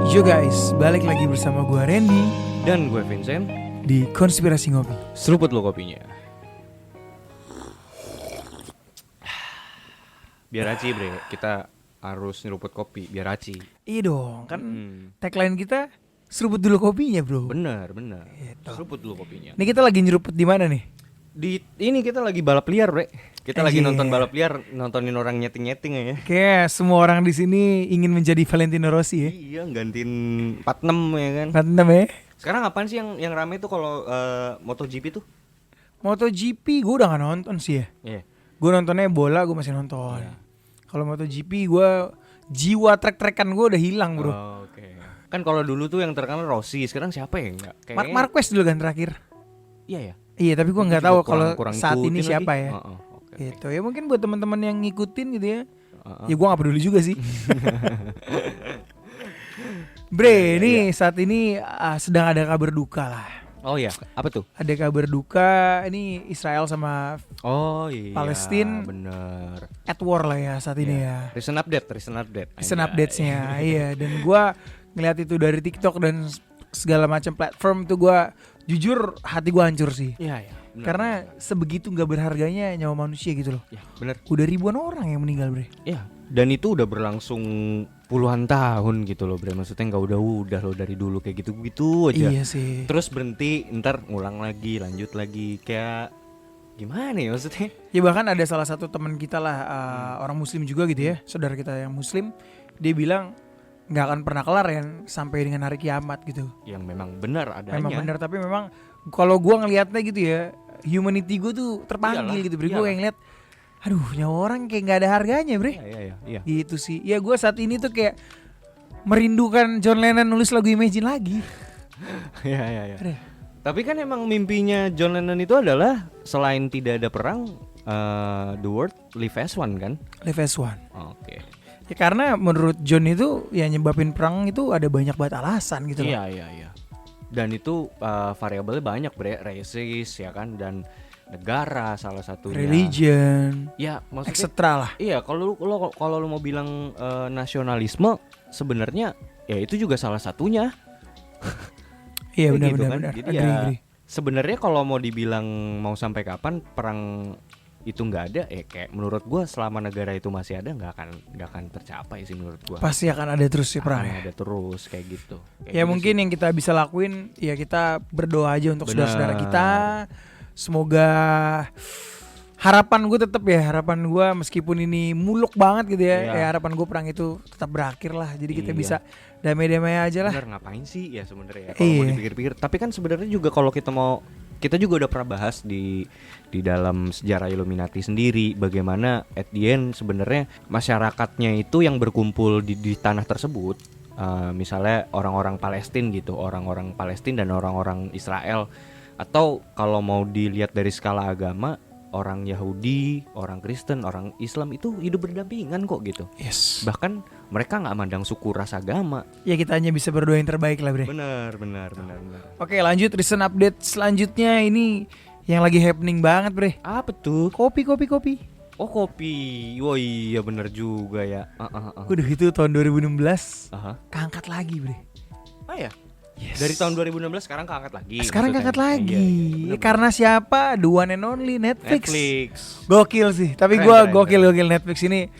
Yo guys, balik lagi bersama gue Randy Dan gue Vincent di Konspirasi Ngopi. Seruput lo kopinya. Biar aci bre, kita harus nyeruput kopi, biar aci. Iya dong, kan tagline kita seruput dulu kopinya bro. Bener Gitu. Seruput dulu kopinya. Ini kita lagi nyeruput di mana nih? Ini kita lagi balap liar bre. Kita lagi Anjir. nonton balap liar, nontonin orang nyeting-nyeting ya. Kayak semua orang di sini ingin menjadi Valentino Rossi ya. Iya, gantiin 46 ya kan. Mantap ya. Sekarang apaan sih yang rame tuh kalau MotoGP tuh? MotoGP gue udah gak nonton sih ya. Iya. Gue nontonnya bola, gue masih nonton. Iya. Kalau MotoGP gue jiwa trek-trekan gue udah hilang bro. Oh, oke. Kan kalau dulu tuh yang terkenal Rossi, sekarang siapa ya? Enggak. Mark Marquez dulu kan terakhir. Iya ya. Iya tapi gue nggak Juga tahu kalau kurang saat ini ikutin siapa lagi. ya. Oke. Gitu ya mungkin buat teman-teman yang ngikutin gitu ya. Ya gue gak peduli juga sih. Bre, ini saat ini sedang ada kabar duka lah. Oh iya, apa tuh? Ada kabar duka, ini Israel sama Oh iya, Palestine bener. at war lah ya saat ini ya. Recent update. Recent Anjay. updates-nya, iya. Dan gue ngeliat itu dari TikTok dan segala macam platform tuh gue jujur hati gue hancur sih. Iya. Bener, Karena bener. sebegitu gak berharganya nyawa manusia gitu loh. Ya, bener. Udah ribuan orang yang meninggal bre. Iya. Dan itu udah berlangsung puluhan tahun gitu loh, bre. Maksudnya nggak udah loh dari dulu kayak gitu aja. Iya sih. Terus berhenti, ntar ngulang lagi, lanjut lagi, kayak gimana ya maksudnya? Ya bahkan ada salah satu teman kita lah orang muslim juga gitu ya, saudara kita yang muslim, dia bilang nggak akan pernah kelar ya sampai dengan hari kiamat gitu. Yang memang benar adanya. Memang benar, tapi memang kalau gua ngelihatnya gitu ya, humanity gue tuh terpanggil Iyalah, gitu bre. Gue iyalah. kayak ngeliat, aduh nyawa orang kayak nggak ada harganya bre. Iya. Gitu sih. Ya gue saat ini tuh kayak merindukan John Lennon nulis lagu Imagine lagi. Iya. Aduh. Tapi kan emang mimpinya John Lennon itu adalah selain tidak ada perang, the world live as one kan? Live as one. Oke. Ya karena menurut John itu yang nyebabin perang itu ada banyak banget alasan gitu loh. Iya. Dan itu variabelnya banyak bre, races ya kan, dan negara salah satunya. Religion, Ya maksudnya. etc lah. Iya, kalau lu mau bilang nasionalisme sebenarnya ya itu juga salah satunya. Iya Kayak gitu kan. benar. Jadi ya sebenarnya kalau mau dibilang mau sampai kapan perang itu nggak ada, kayak menurut gua selama negara itu masih ada nggak akan tercapai sih menurut gua. Pasti akan ada terus sih perang. Akan ada terus kayak gitu. Kayak Ya gitu mungkin sih. yang kita bisa lakuin ya kita berdoa aja untuk Benar. saudara-saudara kita. Semoga harapan gue meskipun ini muluk banget gitu ya, Iya. ya harapan gue perang itu tetap berakhir lah. Jadi kita Iya. bisa damai-damai aja lah. Bener, ngapain sih ya sebenarnya ya kalau mau Iya. dipikir-pikir. Tapi kan sebenarnya juga kalau kita juga udah pernah bahas di dalam sejarah Illuminati sendiri bagaimana at the end sebenarnya masyarakatnya itu yang berkumpul di tanah tersebut, misalnya orang-orang Palestina gitu, orang-orang Palestina dan orang-orang Israel, atau kalau mau dilihat dari skala agama, orang Yahudi, orang Kristen, orang Islam itu hidup berdampingan kok gitu. Yes. Bahkan mereka nggak mandang suku ras agama. Ya kita hanya bisa berdoa yang terbaik lah bre. Benar. Oke lanjut recent update selanjutnya ini yang lagi happening banget bre. Apa tuh? Kopi. Oh kopi. Oh iya benar juga ya. Udah gitu tahun 2016 Aha. keangkat lagi bre. Oh ya. Yes. Dari tahun 2016 sekarang keangkat lagi. Sekarang maksudnya. keangkat lagi. Iya, bener. Karena siapa? The one and only Netflix. Gokil sih. Tapi Keren, gue keren, gokil Netflix ini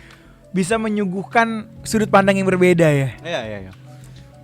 bisa menyuguhkan sudut pandang yang berbeda ya. Iya.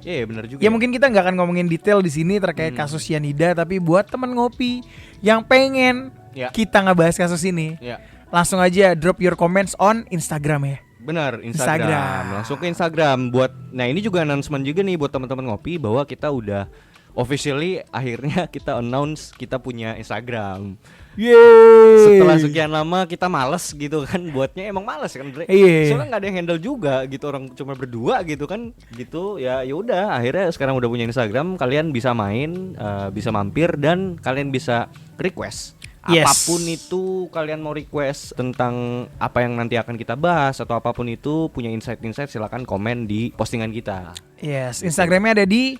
Iya benar juga. Ya mungkin kita nggak akan ngomongin detail di sini terkait kasus cyanida, tapi buat teman ngopi yang pengen Ya. kita ngebahas kasus ini, Ya. langsung aja drop your comments on Instagram ya. Benar, Instagram. Instagram. Langsung ke Instagram buat. Nah, ini juga announcement juga nih buat teman-teman ngopi bahwa kita udah officially akhirnya kita announce kita punya Instagram. Yeay. Setelah sekian lama kita males gitu kan, buatnya emang males kan Bre. Iya. Soalnya nggak ada yang handle juga gitu, orang cuma berdua gitu kan, gitu ya udah akhirnya sekarang udah punya Instagram, kalian bisa main, bisa mampir dan kalian bisa request. Yes. Apapun itu kalian mau request tentang apa yang nanti akan kita bahas atau apapun itu punya insight-insight silakan komen di postingan kita. Yes, Instagramnya ada di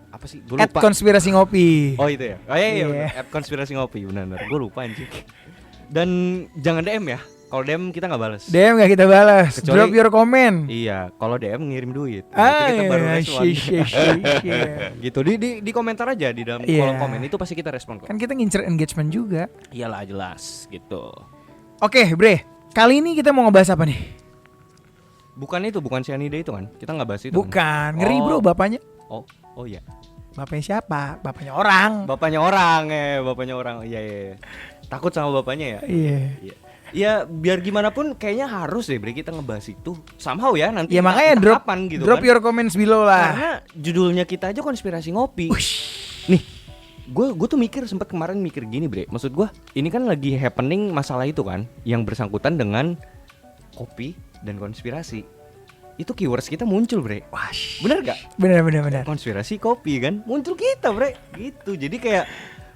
Apa sih? Gue lupa. @konspirasi ngopi. Oh itu ya. Oh iya Iya. bener. Konspirasi ngopi benar. Gue lupa anjing. Dan jangan DM ya. Kalau DM kita nggak balas. DM nggak kita balas. Kecuali- Drop your comment. Iya, kalau DM ngirim duit. Nanti kita baru respon. Gitu di komentar aja di dalam Iya. kolom komen itu pasti kita respon kok. Kan kita ngincer engagement juga. Iyalah jelas gitu. Oke, Bre. Kali ini kita mau ngebahas apa nih? Bukan cyanida itu kan? Kita nggak bahas itu. Kan? Bukan, ngeri bro Oh. bapaknya. Oh iya. Bapaknya siapa? Bapaknya orang. Bapaknya orang. Iya. Takut sama bapaknya ya? Iya. Iya. Ya biar gimana pun kayaknya harus deh Bre kita ngebahas itu. Somehow ya nanti. Ya makanya entah drop kapan gitu drop kan. your comments below lah. Karena judulnya kita aja konspirasi ngopi. Ush. Nih, gue tuh sempat kemarin mikir gini Bre. Maksud gue ini kan lagi happening masalah itu kan, yang bersangkutan dengan kopi dan konspirasi. Itu keywords kita muncul Bre. Wash. Bener gak? Bener. Konspirasi kopi kan muncul kita Bre. Gitu. Jadi kayak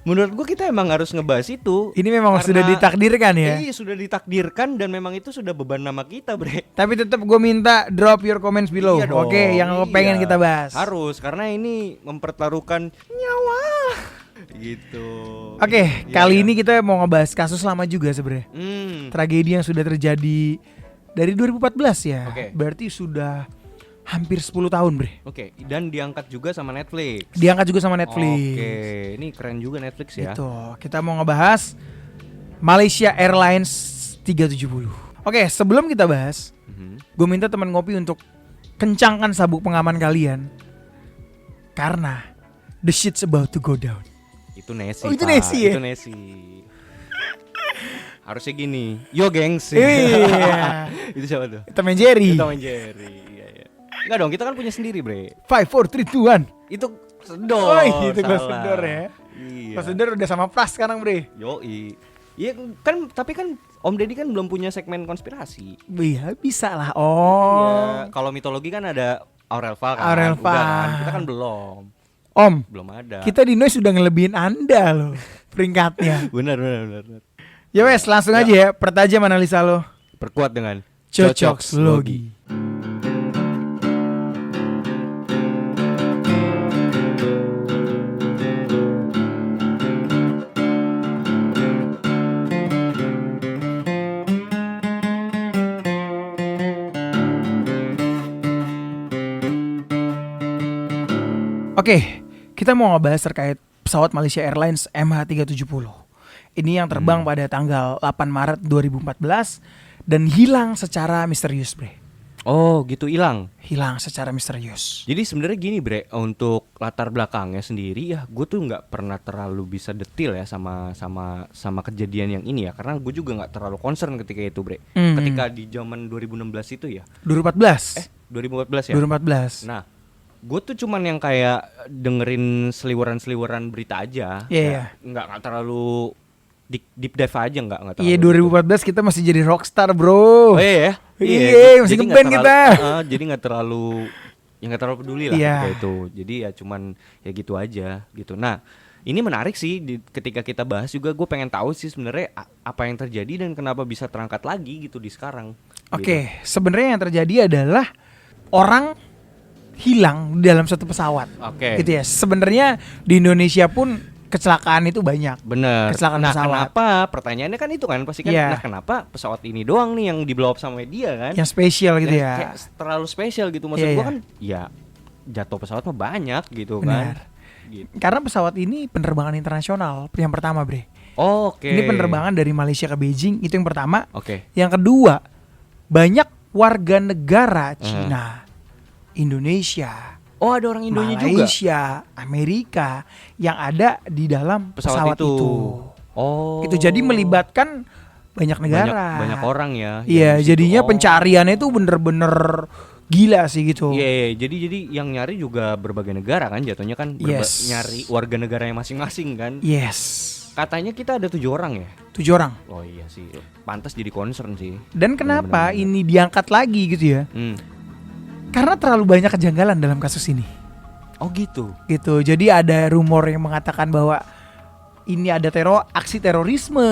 menurut gue kita emang harus ngebahas itu. Ini memang Karena- sudah ditakdirkan ya. Iya sudah ditakdirkan dan memang itu sudah beban nama kita Bre. Tapi tetap gue minta drop your comments below. Iya dong, Oke, yang iya. pengen kita bahas. Harus karena ini mempertaruhkan nyawa. Gitu. Oke, Iya, kali iya. ini kita mau ngebahas kasus lama juga sebenarnya. Tragedi yang sudah terjadi dari 2014 ya. Oke. Berarti sudah hampir 10 tahun, Bre. Oke, dan diangkat juga sama Netflix. Diangkat juga sama Netflix. Oke, ini keren juga Netflix ya. Gitu. Kita mau ngebahas Malaysia Airlines 370. Oke, sebelum kita bahas, Mhm. gue minta teman ngopi untuk kencangkan sabuk pengaman kalian. Karena the shit's about to go down. Itu Nessie. Oh, itu Pak. Nessie ya? Itu Nessie. Harusnya gini. Yo gengs. Iya. Itu siapa tuh? Tom and Jerry. Itu Tom and Jerry. Iya. Enggak dong, kita kan punya sendiri, Bre. 5, 4, 3, 2, 1. Itu sedor. Oh, itu Ghost salah. Sedor ya. Iya. Ghost Sedor udah sama Pras sekarang, Bre. Yoi. Iya kan, tapi kan Om Deddy kan belum punya segmen konspirasi. Iya, bisa lah. Oh. Iya, kalau mitologi kan ada Aurelva kan. Aurelva. Udah kan? Kita kan belum Om, ada. kita di Noise sudah ngelebihin Anda loh peringkatnya. Benar. Ya wes, langsung aja ya. Pertajam analisa lo. Perkuat dengan Cocok Logi. Oke, kita mau ngebahas terkait pesawat Malaysia Airlines MH370. Ini yang terbang pada tanggal 8 Maret 2014 dan hilang secara misterius, Bre. Oh, gitu hilang. Hilang secara misterius. Jadi sebenarnya gini Bre, untuk latar belakangnya sendiri ya, gue tuh nggak pernah terlalu bisa detail ya sama kejadian yang ini ya, karena gue juga nggak terlalu concern ketika itu Bre. Ketika di zaman 2016 itu ya. 2014. 2014 ya. 2014. Nah, gue tuh cuman yang kayak dengerin seliweran berita aja. Iya. Nggak terlalu deep dive aja nggak terlalu. Iya, 2014 kita masih jadi rockstar, Bro. Oh iya ya. Iya, masih jadi ngeband nggak kita. terlalu- jadi nggak terlalu peduli lah Iya. ketika itu. Jadi ya cuman ya gitu aja gitu. Nah, ini menarik sih ketika kita bahas juga gue pengen tahu sih sebenarnya apa yang terjadi dan kenapa bisa terangkat lagi gitu di sekarang. Oke, sebenarnya yang terjadi adalah orang hilang di dalam satu pesawat. Oke. Gitu ya. Sebenarnya di Indonesia pun kecelakaan itu banyak. Bener. Kecelakaan Nah, pesawat. kenapa? Pertanyaannya kan itu kan pasti kan. Iya. Nah, kenapa pesawat ini doang nih yang di blow up sama media kan? Yang spesial gitu Yang ya. kayak terlalu spesial gitu maksud Iya, gua iya. kan. Ya jatuh pesawat mah banyak gitu Benar. kan. Gitu. Karena pesawat ini penerbangan internasional yang pertama, Bre. Oke. Ini penerbangan dari Malaysia ke Beijing, itu yang pertama. Oke. Yang kedua, banyak warga negara Cina, Indonesia, Oh, ada orang Indonya juga. Malaysia, Amerika yang ada di dalam pesawat itu. Oh. Itu jadi melibatkan banyak negara. banyak orang ya. Iya, yang di situ. jadinya Oh. pencariannya itu bener-bener gila sih gitu. Iya, jadi yang nyari juga berbagai negara kan jatuhnya kan Yes. nyari warga negaranya masing-masing kan. Yes. Katanya kita ada 7 orang ya. 7 orang. Oh iya sih, pantas jadi concern sih. Dan kenapa Bener-bener. ini diangkat lagi gitu ya? Karena terlalu banyak kejanggalan dalam kasus ini. Oh gitu. Gitu. Jadi ada rumor yang mengatakan bahwa ini ada aksi terorisme.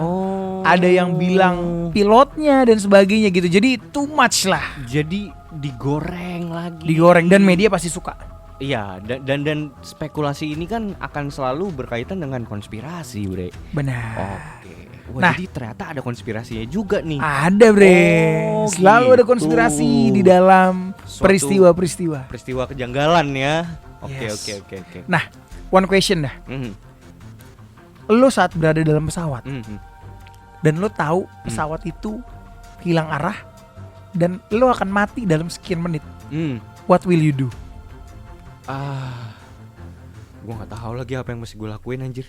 Oh. Ada yang bilang pilotnya dan sebagainya gitu. Jadi too much lah. Jadi digoreng lagi. Digoreng dan media pasti suka. Iya, dan spekulasi ini kan akan selalu berkaitan dengan konspirasi, Bre. Benar. Oke. Wah, Nah, jadi ternyata ada konspirasinya juga nih. ada bre, Oh, selalu ada gitu. konspirasi di dalam Suatu peristiwa-peristiwa. peristiwa kejanggalan ya. Oke, Yes. oke. Nah, one question dah. Mhm, Lo saat berada dalam pesawat mhm. dan lo tahu pesawat itu hilang arah dan lo akan mati dalam sekian menit. What will you do? Gue nggak tahu lagi apa yang mesti gue lakuin anjir.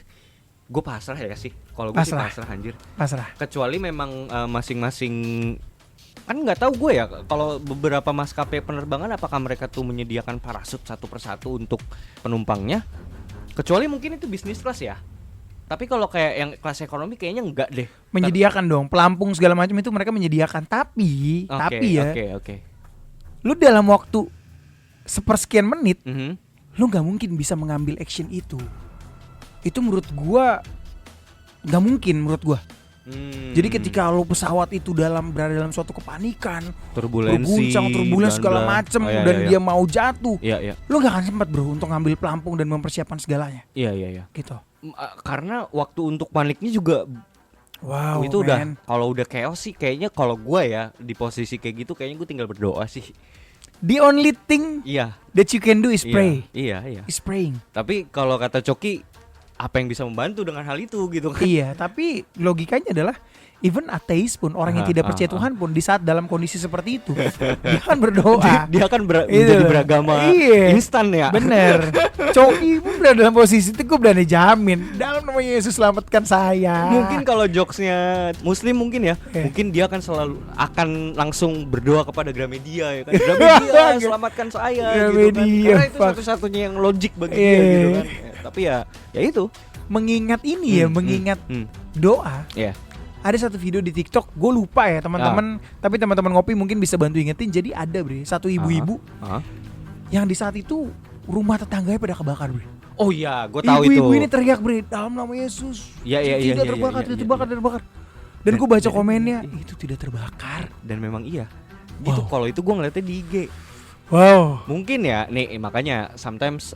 Gue pasrah ya sih. Kalau gue sih Pasrah. pasrah anjir. Pasrah. Kecuali memang masing-masing kan nggak tahu gue ya kalau beberapa maskapai penerbangan apakah mereka tuh menyediakan parasut satu persatu untuk penumpangnya. Kecuali mungkin itu bisnis kelas ya. Tapi kalau kayak yang kelas ekonomi kayaknya enggak deh. Menyediakan dong, pelampung segala macam itu mereka menyediakan. Tapi ya, Oke. lu dalam waktu sepersekian menit, Mhm. lu nggak mungkin bisa mengambil action itu. Itu menurut gua nggak mungkin menurut gua. Jadi ketika lo pesawat itu berada dalam suatu kepanikan, turbulensi, turbulensi segala bla-bla. macem, Oh, iya, dan iya, dia mau jatuh, Iya. lo nggak akan sempat bro untuk ngambil pelampung dan mempersiapkan segalanya, Iya. gitu. Karena waktu untuk paniknya juga Wow, itu udah man. kalau udah chaos sih kayaknya kalau gue ya di posisi kayak gitu kayaknya gue tinggal berdoa sih. The only thing Iya. that you can do is pray. Iya. Is praying. Tapi kalau kata Coki apa yang bisa membantu dengan hal itu gitu kan? Iya, tapi logikanya adalah even ateis pun, orang yang tidak percaya Tuhan pun di saat dalam kondisi seperti itu dia akan berdoa. Dia akan Itu menjadi loh. beragama Iya. instan ya. Bener. Coki pun berada dalam posisi itu, gue berani jamin dalam namanya Yesus selamatkan saya. Mungkin kalau jokesnya Muslim mungkin ya, Iya. mungkin dia akan langsung berdoa kepada Gramedia ya kan. Gramedia selamatkan saya gitu kan. Gramedia, Karena itu fuck. satu-satunya yang logik bagi Iya. dia gitu kan. Tapi ya itu. mengingat ini ya, mengingat doa. Iya. Ada satu video di TikTok, gue lupa ya teman-teman, tapi teman-teman ngopi mungkin bisa bantu ingetin. Jadi ada bre, satu ibu-ibu yang di saat itu rumah tetangganya pada kebakar bre. Oh iya, gue tahu itu. Ibu-ibu ini teriak bre, dalam nama Yesus. Iya. Tidak terbakar, tidak terbakar, tidak terbakar. Dan gue baca komennya, itu tidak terbakar. Dan memang iya. Gitu. Kalau itu gue ngeliatnya di IG. Wow. Mungkin ya, nih makanya sometimes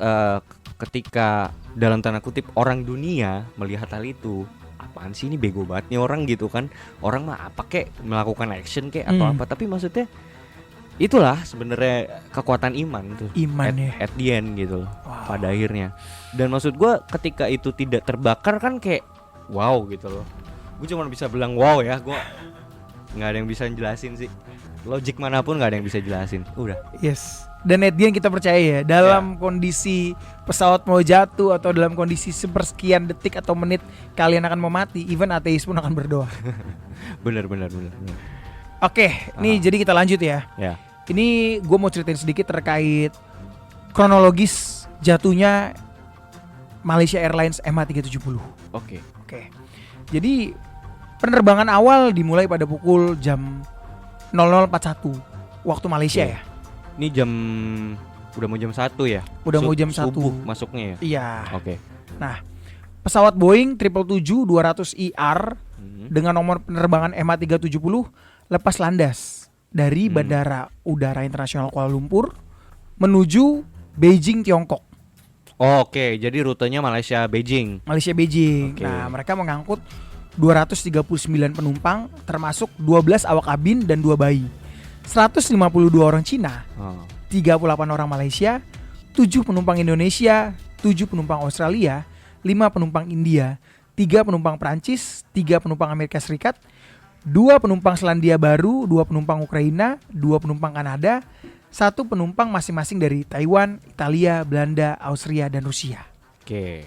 ketika dalam tanda kutip orang dunia melihat hal itu, apaan sih ini bego banget nih orang gitu kan. Orang mah apa kek melakukan action kek atau apa, tapi maksudnya itulah sebenarnya kekuatan iman tuh. Iman ya. At the end gitu loh. Wow. Pada akhirnya. Dan maksud gua ketika itu tidak terbakar kan kayak wow gitu loh. Gue cuma bisa bilang wow ya, gua nggak ada yang bisa jelasin sih. Logik manapun nggak ada yang bisa jelasin. Udah. Yes. Dan at the end kita percaya ya, dalam kondisi pesawat mau jatuh atau dalam kondisi sepersekian detik atau menit kalian akan mau mati, even ateis pun akan berdoa. Bener. Oke, nih jadi kita lanjut ya. Ya. Ini gue mau ceritain sedikit terkait kronologis jatuhnya Malaysia Airlines MH370. Oke. Oke. Jadi penerbangan awal dimulai pada pukul jam 00.41 waktu Malaysia ya. Ini udah mau jam 1 ya? Udah mau jam 1. Subuh masuknya ya? Iya. Oke. Nah, pesawat Boeing 777-200ER dengan nomor penerbangan MH370 lepas landas dari Bandara Udara Internasional Kuala Lumpur menuju Beijing, Tiongkok. Oke, jadi rutenya Malaysia Beijing. Malaysia Beijing. Oke. Nah, mereka mengangkut 239 penumpang termasuk 12 awak kabin dan 2 bayi. 152 orang Cina, 38 orang Malaysia, 7 penumpang Indonesia, 7 penumpang Australia, 5 penumpang India, 3 penumpang Prancis, 3 penumpang Amerika Serikat, 2 penumpang Selandia Baru, 2 penumpang Ukraina, 2 penumpang Kanada, 1 penumpang masing-masing dari Taiwan, Italia, Belanda, Austria, dan Rusia. Oke.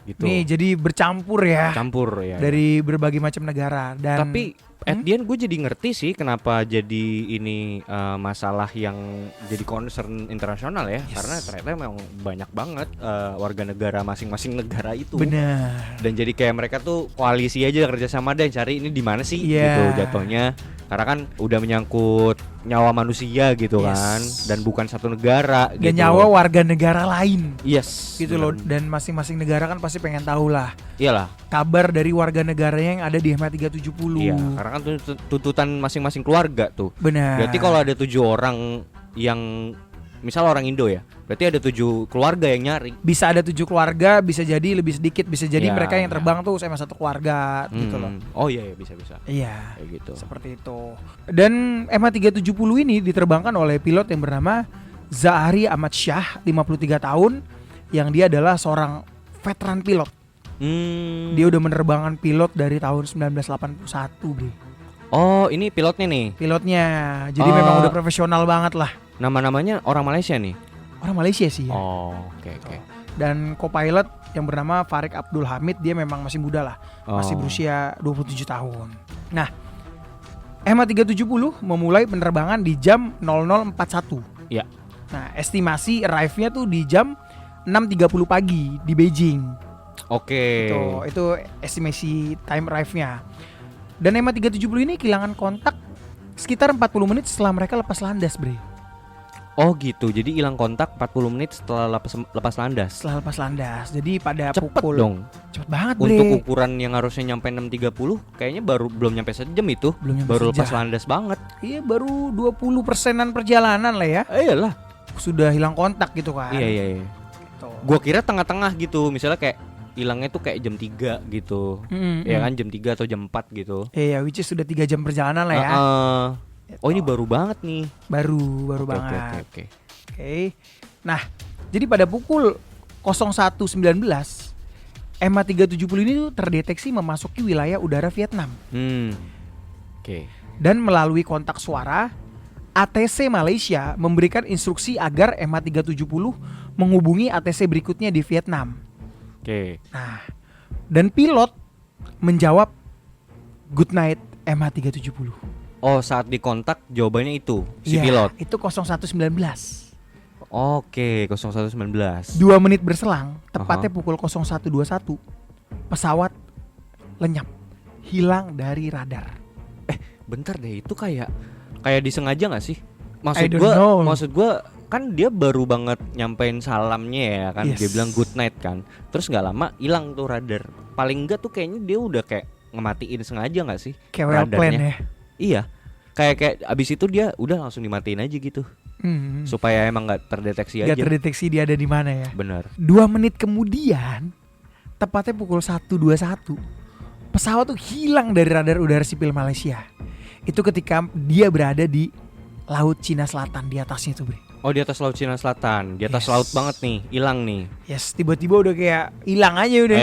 Gitu. Nih jadi bercampur ya. Campur ya. Dari berbagai macam negara. Dan tapi at the end gue jadi ngerti sih kenapa jadi ini masalah yang jadi concern internasional ya. Karena ternyata memang banyak banget warga negara masing-masing negara itu. Benar. Dan jadi kayak mereka tuh koalisi aja kerjasama deh cari ini di mana sih Yeah. gitu jatuhnya. Karena kan udah menyangkut nyawa manusia gitu kan, dan bukan satu negara. Dan gitu nyawa loh. warga negara lain. Yes. Gitu loh. Dan masing-masing negara kan pasti pengen tahu lah Iyalah. kabar dari warga negaranya yang ada di MH370. Iya. Karena kan tuntutan masing-masing keluarga tuh. Benar. Berarti kalau ada 7 orang yang misal orang Indo ya, berarti ada 7 keluarga yang nyari. Bisa ada 7 keluarga, bisa jadi lebih sedikit, bisa jadi Ya, mereka yang ya. terbang tuh sama satu keluarga gitu loh. Oh iya, bisa. Iya. Kayak gitu. Seperti itu. Dan MH370 ini diterbangkan oleh pilot yang bernama Zahari Ahmad Shah, 53 tahun, yang dia adalah seorang veteran pilot. Dia udah menerbangkan pilot dari tahun 1981, Bre. Oh, ini pilotnya nih. Pilotnya. Jadi memang udah profesional banget lah. Nama-namanya orang Malaysia nih. Orang Malaysia sih ya. Oh, oke. Dan co-pilot yang bernama Farik Abdul Hamid, dia memang masih muda lah. Masih berusia 27 tahun. Nah, MH370 memulai penerbangan di jam 00.41. Ya. Nah, estimasi arrive-nya tuh di jam 6.30 pagi di Beijing. Oke. Itu estimasi time arrive-nya. Dan MH370 ini kehilangan kontak sekitar 40 menit setelah mereka lepas landas, Bre. Oh gitu, jadi hilang kontak 40 menit setelah lepas landas. Setelah lepas landas. Jadi pada Cepet pukul dong. Cepet banget, Bre. Untuk ukuran yang harusnya nyampe 6.30, kayaknya belum nyampe sejam itu. Baru lepas landas banget. Iya, baru 20%-an perjalanan lah ya. Iyalah. Sudah hilang kontak gitu kan. Iya. Gitu. Gua kira tengah-tengah gitu, misalnya kayak hilangnya tuh kayak jam 3 gitu. Ya kan, jam 3 atau jam 4 gitu. Iya, which is sudah 3 jam perjalanan lah ya. Oh, ini baru banget nih. Baru Oke. banget. Oke. Nah, jadi pada pukul 01.19 MH370 ini tuh terdeteksi memasuki wilayah udara Vietnam. Oke. Dan melalui kontak suara, ATC Malaysia memberikan instruksi agar MH370 menghubungi ATC berikutnya di Vietnam. Oke. Nah, dan pilot menjawab good night MH370. Oh, saat dikontak jawabannya itu si Iya, pilot. itu 01.19. Oke, 01.19. 2 menit berselang, tepatnya pukul 01.21, pesawat lenyap, hilang dari radar. Bentar deh, itu kayak disengaja nggak sih? I don't know. Maksud gua kan dia baru banget nyampein salamnya ya kan. Yes. Dia bilang good night kan. Terus nggak lama hilang tuh radar. Paling enggak tuh kayaknya dia udah kayak ngematiin sengaja nggak sih Kayak well plan ya. Iya. Kayak abis itu dia udah langsung dimatiin aja gitu. Supaya emang nggak terdeteksi aja. Gak terdeteksi dia ada di mana ya. Benar. 2 menit kemudian, tepatnya pukul 1.21, pesawat tuh hilang dari radar udara sipil Malaysia. Itu ketika dia berada di Laut Cina Selatan, di atasnya tuh, Bre. Oh, di atas Laut Cina Selatan, di atas Yes. laut banget nih, hilang nih. Yes, tiba-tiba udah kayak hilang aja udah.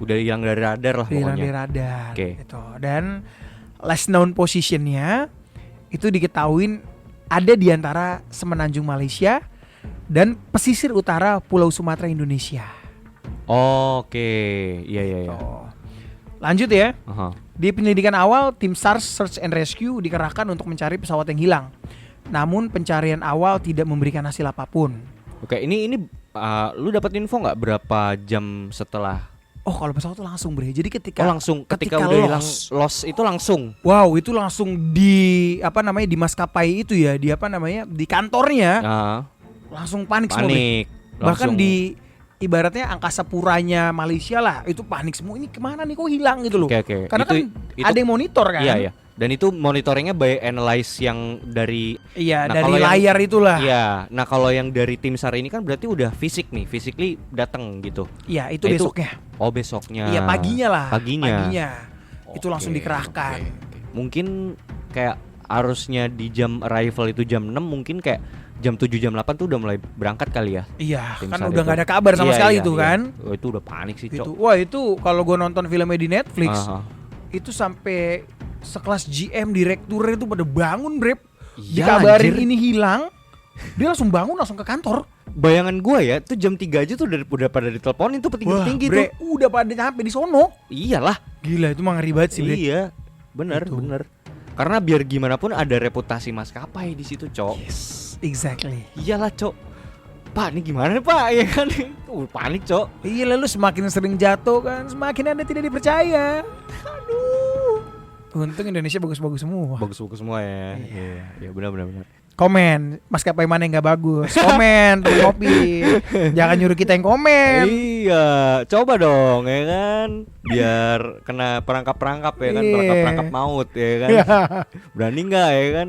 Udah hilang dari radar lah Hilang dari pokoknya. radar. Oke. Gitu. Dan last known positionnya itu diketahuin ada di antara semenanjung Malaysia dan pesisir utara Pulau Sumatera Indonesia. Oke, iya. Oh. Lanjut ya. Aha. Di penyelidikan awal, tim SAR Search and Rescue dikerahkan untuk mencari pesawat yang hilang. Namun pencarian awal tidak memberikan hasil apapun. Oke, ini lu dapat info nggak berapa jam setelah? Oh, kalau pesawat itu langsung, Bre. Jadi ketika ketika udah hilang loss itu langsung. Wow, itu langsung di di maskapai itu ya, di kantornya. Nah, Langsung panik semua, Bre. panik. Bahkan Langsung. di ibaratnya angkasa puranya Malaysia lah, itu panik semua. Ini kemana nih, kok hilang gitu loh. Oke. Karena Itu- kan ada yang monitor kan. Iya. Dan itu monitoringnya by analyze yang dari Iya, Nah, dari kalau yang- layar itulah. Iya. Nah, kalau yang dari tim SAR ini kan berarti udah fisik nih, physically datang gitu. Iya, itu Nah, besoknya. Oh, besoknya. Iya, paginya lah. Paginya. Itu Itu langsung dikerahkan. Mungkin kayak harusnya di jam arrival itu jam 6, mungkin kayak jam 7 jam 8 tuh udah mulai berangkat kali ya. Iya, Tim kan SAR udah itu. nggak ada kabar sama Iya, sekali iya, tuh iya. kan. Oh, itu udah panik sih, Itu, Cok. wah itu kalau gue nonton filmnya di Netflix, Aha. itu sampai sekelas GM direktur itu pada bangun, Brep. Iya, Dikabarin anjir. ini hilang, dia langsung bangun langsung ke kantor. Bayangan gua ya, tuh jam 3 aja tuh udah pada diteleponin tuh petinggi-petinggi tuh. Bre, udah pada nyampe di sono. Iyalah. Gila, itu mah ngeri banget sih, Bre. Iya. Bener. Karena biar gimana pun ada reputasi maskapai di situ, Cok. Yes, exactly. Iyalah, Cok. Pak, ini gimana nih, Pak? Ya kan. Panik, Cok. Iya, lalu semakin sering jatuh kan, semakin Anda tidak dipercaya. Aduh. Untung Indonesia bagus-bagus semua. Bagus-bagus semua ya. Iya, benar. Komen, maskapai mana yang gak bagus? Komen, terus kopi. Jangan nyuruh kita yang komen. Iya, coba dong ya kan. Biar kena perangkap-perangkap ya kan, Iya. perangkap-perangkap maut ya kan. Berani nggak ya kan?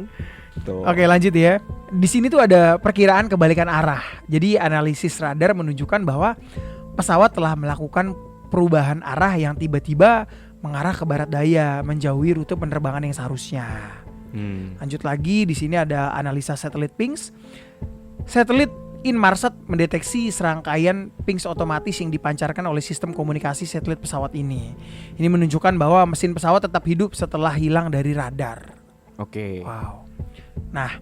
Tuh. Oke, lanjut ya. Di sini tuh ada perkiraan kebalikan arah. Jadi analisis radar menunjukkan bahwa pesawat telah melakukan perubahan arah yang tiba-tiba mengarah ke barat daya, menjauhi rute penerbangan yang seharusnya. Lanjut lagi, di sini ada analisa satelit pings. Satelit Inmarsat mendeteksi serangkaian pings otomatis yang dipancarkan oleh sistem komunikasi satelit pesawat ini. Ini menunjukkan bahwa mesin pesawat tetap hidup setelah hilang dari radar. Oke. Wow. Nah,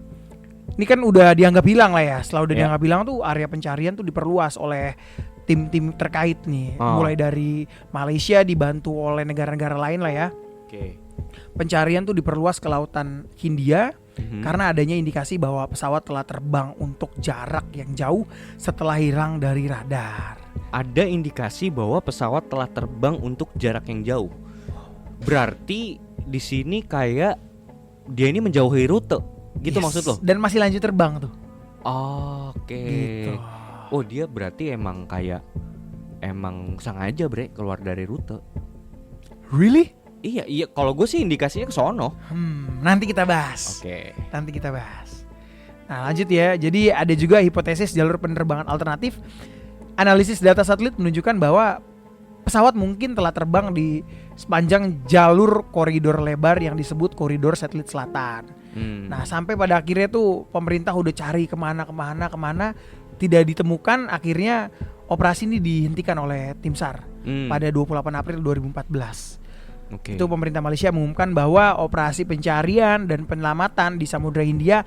ini kan udah dianggap hilang lah ya. Setelah udah Ya. dianggap hilang tuh area pencarian tuh diperluas oleh tim-tim terkait nih. Mulai dari Malaysia dibantu oleh negara-negara lain lah ya. Oke. Pencarian tuh diperluas ke lautan Hindia karena adanya indikasi bahwa pesawat telah terbang untuk jarak yang jauh setelah hilang dari radar. Ada indikasi bahwa pesawat telah terbang untuk jarak yang jauh. Berarti di sini kayak dia ini menjauhi rute, gitu Yes. maksud lo? Dan masih lanjut terbang tuh. Oke. Gitu. Oh, dia berarti emang sengaja keluar dari rute. Really? Iya. Kalau gue sih indikasinya ke sono. Nanti kita bahas. Oke. Nanti kita bahas. Nah, lanjut ya. Jadi ada juga hipotesis jalur penerbangan alternatif. Analisis data satelit menunjukkan bahwa pesawat mungkin telah terbang di sepanjang jalur koridor lebar yang disebut koridor satelit selatan. Nah, sampai pada akhirnya tuh pemerintah udah cari kemana, tidak ditemukan. Akhirnya operasi ini dihentikan oleh tim SAR pada 28 April 2014. Oke. Itu pemerintah Malaysia mengumumkan bahwa operasi pencarian dan penyelamatan di Samudra Hindia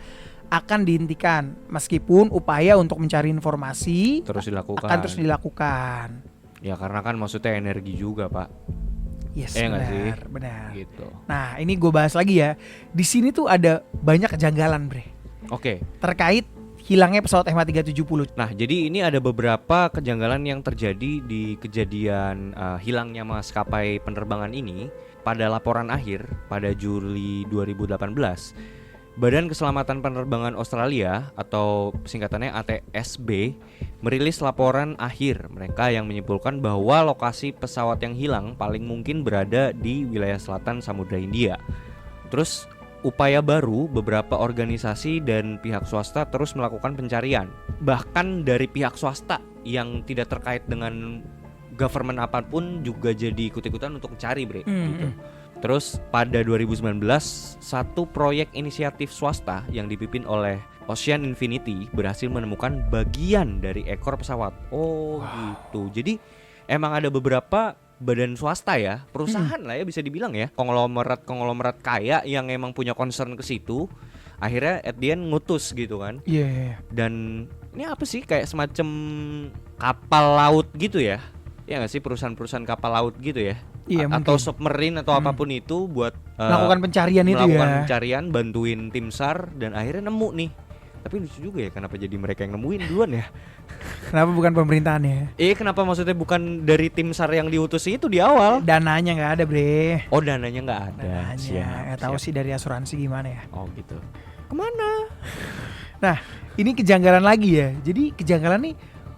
akan dihentikan meskipun upaya untuk mencari informasi terus dilakukan. akan terus dilakukan. Ya karena kan maksudnya energi juga, Pak. Yes, nggak sih? benar. Gitu. Nah, ini gue bahas lagi ya. Di sini tuh ada banyak kejanggalan, Bre. Oke. Terkait hilangnya pesawat MH370. Nah, jadi ini ada beberapa kejanggalan yang terjadi di kejadian hilangnya maskapai penerbangan ini. Pada laporan akhir pada Juli 2018, Badan Keselamatan Penerbangan Australia atau singkatannya ATSB merilis laporan akhir mereka yang menyimpulkan bahwa lokasi pesawat yang hilang paling mungkin berada di wilayah selatan Samudra Hindia. Terus upaya baru, beberapa organisasi dan pihak swasta terus melakukan pencarian. Bahkan dari pihak swasta yang tidak terkait dengan government apapun juga jadi ikut-ikutan untuk mencari, gitu. Terus pada 2019, satu proyek inisiatif swasta yang dipimpin oleh Ocean Infinity berhasil menemukan bagian dari ekor pesawat. Oh, gitu. Jadi emang ada beberapa badan swasta ya, perusahaan lah ya bisa dibilang ya, konglomerat kaya yang emang punya concern ke situ. Akhirnya at the end ngutus gitu kan. Iya. Dan ini apa sih, kayak semacam kapal laut gitu ya? Ya nggak sih, perusahaan-perusahaan kapal laut gitu ya? Iya, atau mungkin. submarine atau apapun itu buat Melakukan pencarian itu melakukan ya. pencarian, bantuin tim SAR dan akhirnya nemu nih. Tapi lucu juga ya, kenapa jadi mereka yang nemuin duluan ya? Kenapa bukan pemerintahannya? Kenapa maksudnya bukan dari tim SAR yang diutus itu di awal? Dananya nggak ada, Bre. Oh, dananya nggak ada. Dananya. Tahu sih dari asuransi gimana ya. Oh gitu. Kemana? Nah, ini kejanggalan lagi ya. Jadi kejanggalan nih,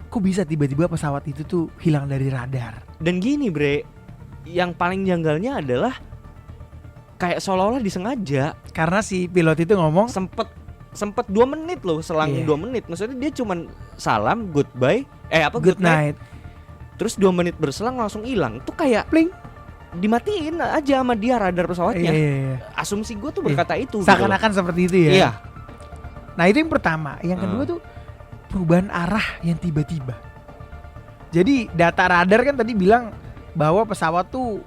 kok bisa tiba-tiba pesawat itu tuh hilang dari radar? Dan gini, Bre, yang paling janggalnya adalah kayak seolah-olah disengaja. Karena si pilot itu ngomong Sempet 2 menit loh, selang 2 menit. Maksudnya dia cuman salam, goodbye, good night. Terus 2 menit berselang langsung hilang. Itu kayak Pling. dimatiin aja sama dia radar pesawatnya. Iya. Asumsi gue tuh berkata itu. Seakan-akan seperti itu ya. Iya. Nah, itu yang pertama. Yang kedua tuh perubahan arah yang tiba-tiba. Jadi data radar kan tadi bilang bahwa pesawat tuh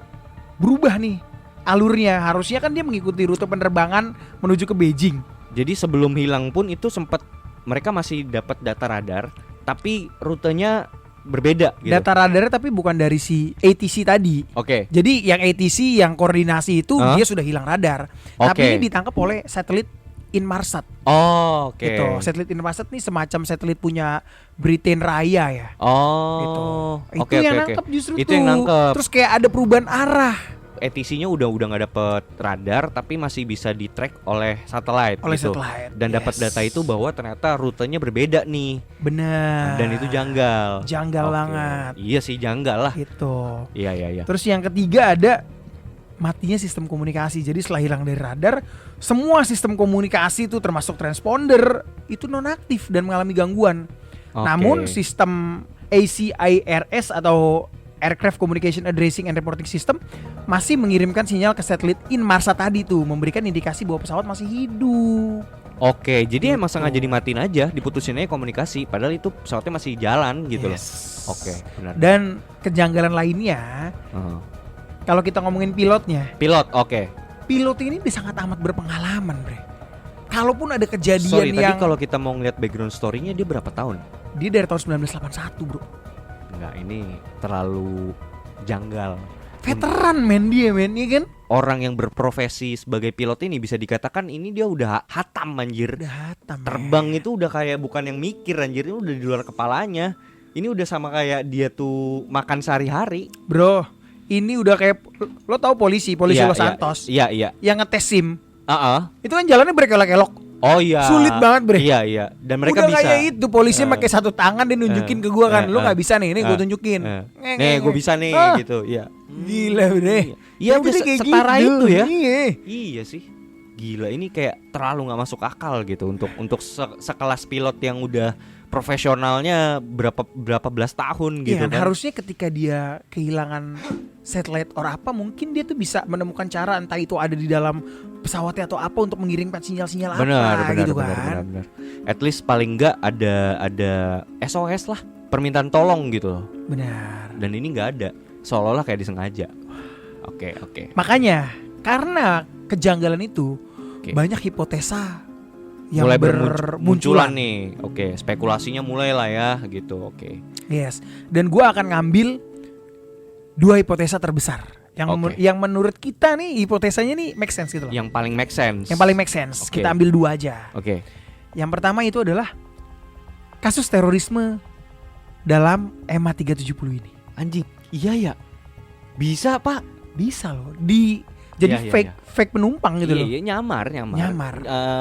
berubah nih alurnya. Harusnya kan dia mengikuti rute penerbangan menuju ke Beijing. Jadi sebelum hilang pun itu sempat mereka masih dapat data radar, tapi rutenya berbeda gitu. Data radarnya tapi bukan dari si ATC tadi. Oke. Jadi yang ATC yang koordinasi itu dia sudah hilang radar. Tapi ini ditangkap oleh satelit Inmarsat. Oh, oke. Gitu. Satelit Inmarsat nih semacam satelit punya Britain Raya ya. Oh. Gitu. Oke, Itu yang oke, nangkep justru itu tuh. yang nangkep. Terus kayak ada perubahan arah. ATC-nya udah nggak dapet radar, tapi masih bisa di-track oleh satelit gitu. Dan dapat data itu bahwa ternyata rutenya berbeda nih. Bener. Dan itu janggal. Janggal banget. Iya sih, janggal lah. Gitu. Iya. Terus yang ketiga ada matinya sistem komunikasi. Jadi setelah hilang dari radar, semua sistem komunikasi itu termasuk transponder itu nonaktif dan mengalami gangguan. Oke. Namun sistem ACIRS atau Aircraft Communication Addressing and Reporting System masih mengirimkan sinyal ke satelit Inmarsat tadi tuh, memberikan indikasi bahwa pesawat masih hidup. Oke, jadi emang Gitu. sengaja dimatiin aja, diputusin aja komunikasi, padahal itu pesawatnya masih jalan gitu loh. Yes. Oke, benar. Dan kejanggalan lainnya, Heeh. kalau kita ngomongin pilotnya, Pilot, oke. pilot ini sangat amat berpengalaman, bre. Kalaupun ada kejadian Sorry, tadi yang kalau kita mau ngeliat background story-nya dia berapa tahun? dia dari tahun 1981, bro. Enggak, ini terlalu janggal. Veteran men dia men, ya kan? Orang yang berprofesi sebagai pilot ini bisa dikatakan ini dia udah hatam anjir. Udah hatam. men. Terbang itu udah kayak bukan yang mikir anjir, ini udah di luar kepalanya. Ini udah sama kayak dia tuh makan sehari-hari. Bro, ini udah kayak lo tahu polisi Iya, Los Santos Iya. yang ngetes SIM. Heeh. Itu kan jalannya berkelok-kelok. Oh iya. Sulit banget, bre. Iya. Dan mereka udah bisa. kayak itu polisi pakai satu tangan dia nunjukin ke gua kan. Lu nggak bisa nih, ini gua tunjukin. Nih, gue bisa nih Ah, gitu. Iya. Gila, bre. Iya, udah Jadi kayak setara gitu. itu ya. Iya. Iya sih. Gila, ini kayak terlalu nggak masuk akal gitu untuk sekelas pilot yang udah profesionalnya berapa belas tahun gitu Iya, kan. harusnya ketika dia kehilangan satelit or apa, mungkin dia tuh bisa menemukan cara, entah itu ada di dalam pesawatnya atau apa, untuk mengirimkan sinyal-sinyal benar, apa gitu kan. benar. At least paling nggak ada SOS lah, permintaan tolong gitu loh. Benar. Dan ini nggak ada, seolah-olah kayak disengaja. Oke. Makanya karena kejanggalan itu, Oke. banyak hipotesa yang Mulai bermunculan bermunculan nih. Oke, spekulasinya mulai lah ya gitu. Oke. Yes. Dan gua akan ngambil dua hipotesa terbesar yang Oke. yang menurut kita nih hipotesanya nih make sense gitu loh. Yang paling make sense. Yang paling make sense. Oke. Kita ambil dua aja. Oke. Yang pertama itu adalah kasus terorisme dalam MH370 ini. Anjing, iya ya. Bisa, Pak. Bisa loh jadi Iya, fake penumpang gitu loh. Iya, nyamar. Nyamar.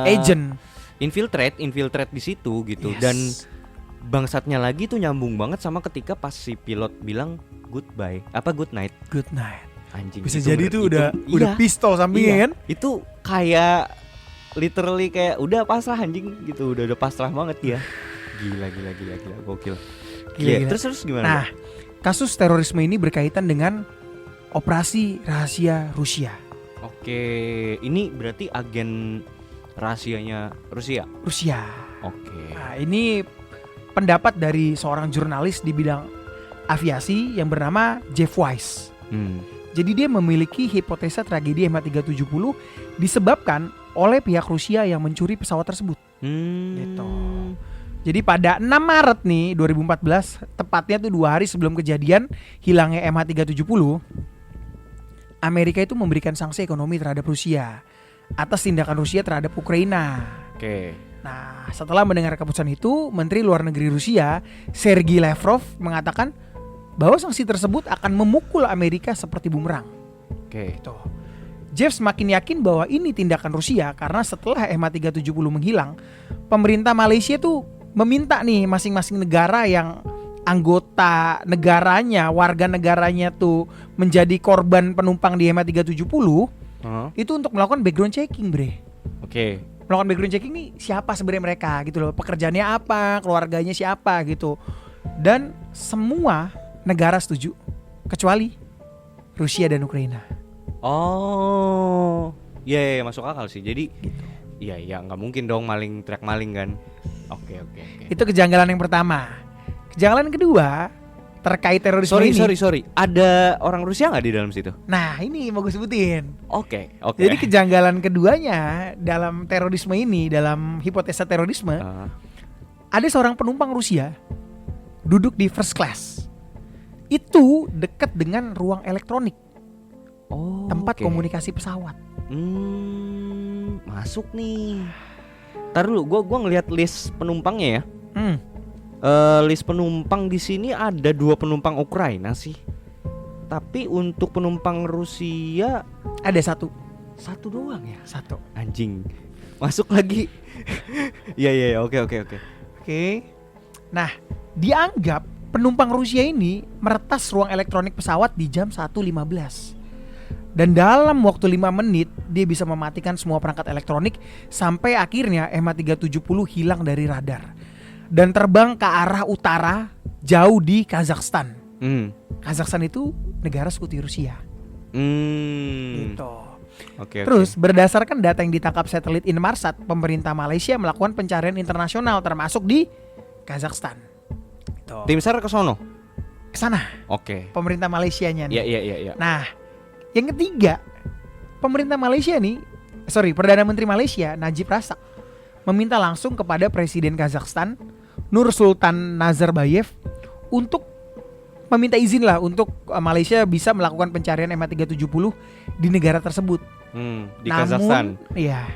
Eh, Agent. infiltrate di situ gitu. Yes. Dan bangsatnya lagi tuh nyambung banget sama ketika pas si pilot bilang goodbye, good night. Good night. Anjing. Bisa jadi tuh udah iya, pistol sampingnya iya. kan? Itu kayak literally kayak udah pasrah anjing gitu, udah pasrah banget ya. Gila, gokil. Gila. Terus gimana? Nah, kasus terorisme ini berkaitan dengan operasi rahasia Rusia. Oke, ini berarti agen rahasianya Rusia. Oke. Nah, ini pendapat dari seorang jurnalis di bidang aviasi yang bernama Jeff Weiss. Jadi dia memiliki hipotesa tragedi MH370 disebabkan oleh pihak Rusia yang mencuri pesawat tersebut. Gitu. Jadi pada 6 Maret nih 2014, tepatnya tuh 2 hari sebelum kejadian hilangnya MH370, Amerika itu memberikan sanksi ekonomi terhadap Rusia atas tindakan Rusia terhadap Ukraina. Oke. Nah, setelah mendengar keputusan itu, Menteri Luar Negeri Rusia, Sergei Lavrov, mengatakan bahwa sanksi tersebut akan memukul Amerika seperti bumerang. Oke. Tuh. Jeff semakin yakin bahwa ini tindakan Rusia karena setelah MH370 menghilang, pemerintah Malaysia tuh meminta nih masing-masing negara yang anggota negaranya, warga negaranya tuh menjadi korban penumpang di MH370 itu untuk melakukan background checking, bre. Oke. Melakukan background checking nih, siapa sebenarnya mereka gitu loh, pekerjaannya apa, keluarganya siapa gitu. Dan semua negara setuju kecuali Rusia dan Ukraina. Oh, iya, masuk akal sih. Jadi, iya, nggak mungkin dong track maling kan? Oke. Itu kejanggalan yang pertama. Kejanggalan yang kedua terkait terorisme ini. Sorry. Ada orang Rusia nggak di dalam situ? Nah, ini mau gue sebutin. Oke. Jadi kejanggalan keduanya dalam terorisme ini, dalam hipotesa terorisme, ada seorang penumpang Rusia duduk di first class. Itu dekat dengan ruang elektronik, tempat komunikasi pesawat. Masuk nih. Ntar dulu, gua ngelihat list penumpangnya ya. List penumpang di sini ada 2 penumpang Ukraina sih. Tapi untuk penumpang Rusia Ada satu doang ya. Satu. Anjing. Masuk lagi. Iya, oke. Oke. Nah, dianggap penumpang Rusia ini meretas ruang elektronik pesawat di jam 1.15. Dan dalam waktu 5 menit dia bisa mematikan semua perangkat elektronik sampai akhirnya MH370 hilang dari radar dan terbang ke arah utara jauh di Kazakhstan. Kazakhstan itu negara sekutu Rusia. Gitu. Oke. Terus berdasarkan data yang ditangkap satelit Inmarsat, pemerintah Malaysia melakukan pencarian internasional termasuk di Kazakhstan. Gitu. Tim SAR ke sono. Ke sana. Oke. Pemerintah Malaysianya nih. Iya. Nah, yang ketiga, pemerintah Malaysia Perdana Menteri Malaysia Najib Razak meminta langsung kepada Presiden Kazakhstan Nur Sultan Nazarbayev untuk meminta izin lah untuk Malaysia bisa melakukan pencarian MH370 di negara tersebut. Di Kazakhstan. Iya.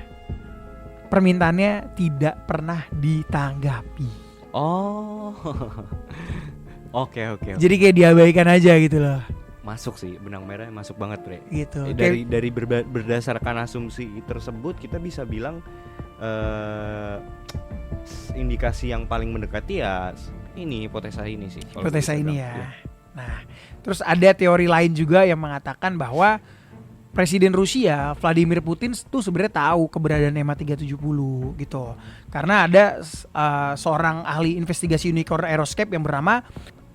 Permintaannya tidak pernah ditanggapi. Oh. Oke. Jadi kayak diabaikan aja gitu loh. Masuk sih, benang merah masuk banget, Bre. Gitu. Dari berdasarkan asumsi tersebut kita bisa bilang indikasi yang paling mendekati ya ini hipotesa ini sih. Hipotesa ini ya. Nah, terus ada teori lain juga yang mengatakan bahwa Presiden Rusia Vladimir Putin tuh sebenarnya tahu keberadaan MH370 gitu. Karena ada seorang ahli investigasi unicorn aeroscape yang bernama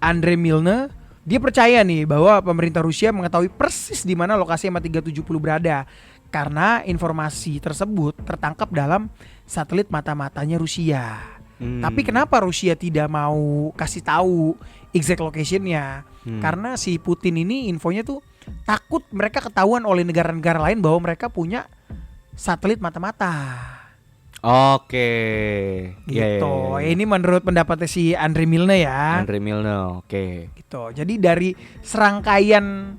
Andrei Milne. Dia percaya nih bahwa pemerintah Rusia mengetahui persis di mana lokasi MH370 berada karena informasi tersebut tertangkap dalam satelit mata-matanya Rusia. Tapi kenapa Rusia tidak mau kasih tahu exact location-nya? Karena si Putin ini infonya tuh takut mereka ketahuan oleh negara-negara lain bahwa mereka punya satelit mata-mata. Oke. Gitu. Ini menurut pendapatnya si Andrei Milne ya. Andrei Milne, oke. Gitu. Jadi dari serangkaian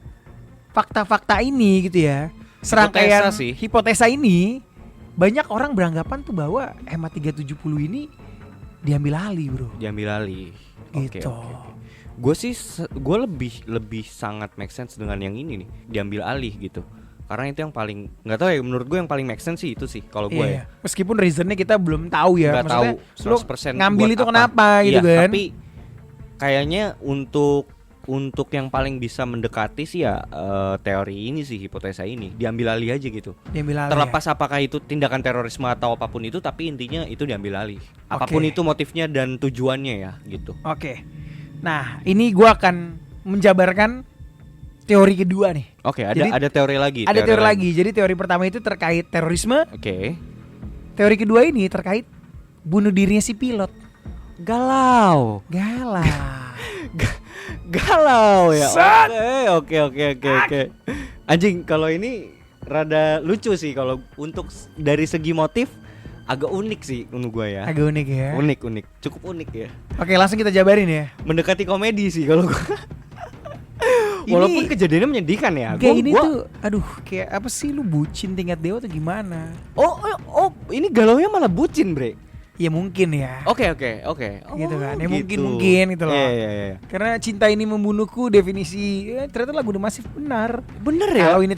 fakta-fakta ini gitu ya, serangkaian hipotesa ini, banyak orang beranggapan tuh bahwa MH370 ini diambil alih, bro. Diambil alih. Gitu. Gue lebih sangat make sense dengan yang ini nih, diambil alih gitu. Karena itu yang paling, nggak tahu ya, menurut gue yang paling make sense sih itu sih kalau gue ya. Meskipun reasonnya kita belum tahu ya. Nggak tahu 100% ngambil itu apa. kenapa gitu kan. Tapi kayaknya untuk yang paling bisa mendekati sih ya teori ini sih, hipotesa ini diambil alih aja gitu. Diambil alih. Terlepas apakah itu tindakan terorisme atau apapun itu, tapi intinya itu diambil alih. Apapun itu motifnya dan tujuannya ya gitu. Oke. Nah, ini gue akan menjabarkan teori kedua nih. Oke, ada teori lagi. Ada teori lagi. Jadi teori pertama itu terkait terorisme. Oke. Teori kedua ini terkait bunuh dirinya si pilot. Galau ya. Oke. Anjing, kalau ini rada lucu sih kalau untuk dari segi motif agak unik sih menurut gue ya. Agak unik ya. Unik, cukup unik ya. Oke, langsung kita jabarin ya. Mendekati komedi sih kalau gue. Walaupun kejadiannya menyedihkan ya. Kayak ini tuh, aduh, kayak apa sih, lu bucin tingkat dewa atau gimana? Oh, ini galaunya malah bucin, Bre. Ya mungkin ya. Oke. Gitu kan. Ya mungkin gitu loh. Iya. Karena cinta ini membunuhku definisi ternyata lagu The Massive benar. Bener ya. Kalau ini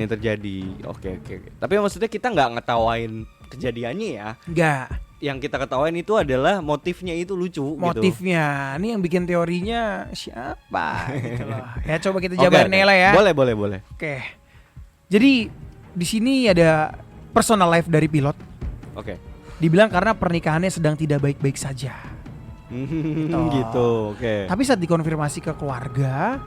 terjadi. Oke. Tapi maksudnya kita nggak ngetawain kejadiannya ya. Nggak. Yang kita ketawain itu adalah motifnya itu lucu. Motifnya, gitu. Ini yang bikin teorinya siapa? Gitu loh. Ya coba kita jabarin lah ya. Boleh. Oke. Jadi di sini ada personal life dari pilot. Oke. Dibilang karena pernikahannya sedang tidak baik-baik saja. Gitu. Oke. Tapi saat dikonfirmasi ke keluarga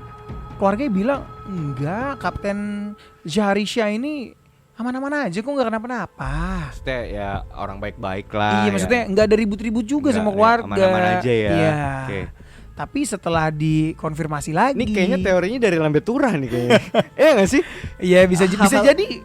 bilang enggak, Kapten Zaharisha ini aman-aman aja, kok nggak kenapa-napa. Maksudnya ya orang baik-baik lah. Iya, maksudnya nggak ada ribut-ribut juga Nggak, sama keluarga. Aman-aman aja ya. Iya. Oke. Tapi setelah dikonfirmasi lagi. Ini kayaknya teorinya dari Lambe Tura nih kayaknya. Nggak sih? Iya, bisa jadi.